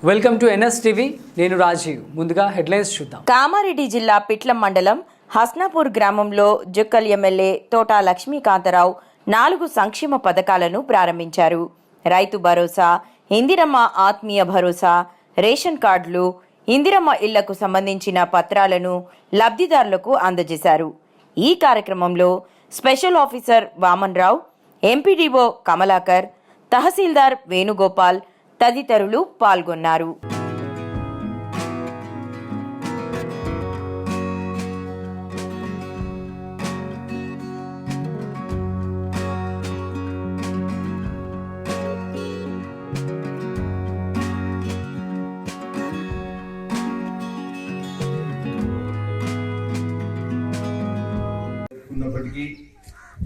Welcome to NSTV. నేను రాజీవ్. ముందుగా headlines చూద్దాం. కామారెడ్డి జిల్లా పిట్లం మండలం హస్నాపూర్ గ్రామంలో జుక్కల్ ఎమ్మెల్యే తోటా లక్ష్మీకాంతరావు 4 సంక్షేమ పథకాలను ప్రారంభించారు. రైతు భరోసా, ఇందిరమ్మ ఆత్మీయ భరోసా, రేషన్ కార్డులు, ఇందిరమ్మ ఇళ్లకు సంబంధించిన పత్రాలను లబ్ధిదారులకు అందజేశారు. ఈ కార్యక్రమంలో స్పెషల్ ఆఫీసర్ వామన్ రావు, ఎంపీడీఓ కమలాకర్, తహసీల్దార్ వేణుగోపాల్ తదితరులు పాల్గొన్నారు.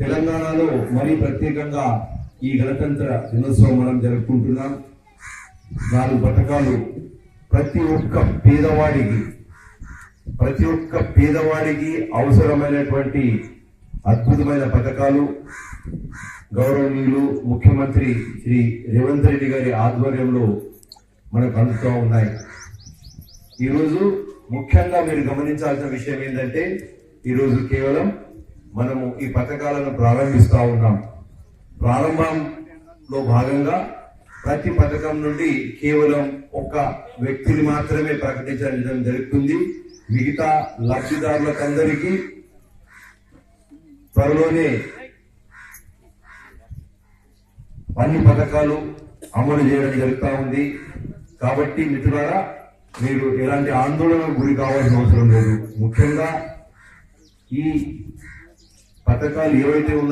తెలంగాణలో మరీ ప్రత్యేకంగా ఈ గణతంత్ర దినోత్సవం మనం జరుపుకుంటున్నాం. 4 పథకాలు ప్రతి ఒక్క పేదవాడికి అవసరమైనటువంటి అద్భుతమైన పథకాలు గౌరవనీయులు ముఖ్యమంత్రి శ్రీ రేవంత్ రెడ్డి గారి ఆధ్వర్యంలో మనకు అందుతూ ఉన్నాయి. ఈరోజు ముఖ్యంగా మీరు గమనించాల్సిన విషయం ఏంటంటే, ఈరోజు కేవలం మనము ఈ పథకాలను ప్రారంభిస్తూ ఉన్నాం. ప్రారంభంలో భాగంగా ప్రతి పథకం నుండి కేవలం ఒక వ్యక్తిని మాత్రమే ప్రకటించడం జరుగుతుంది. మిగతా లబ్ధిదారులకందరికీ త్వరలోనే అన్ని పథకాలు అమలు చేయడం జరుగుతూ ఉంది. కాబట్టి మిత్రులారా, మీరు ఎలాంటి ఆందోళనకు గురి కావాల్సిన అవసరం లేదు. ముఖ్యంగా ఈ పథకాలు ఏవైతే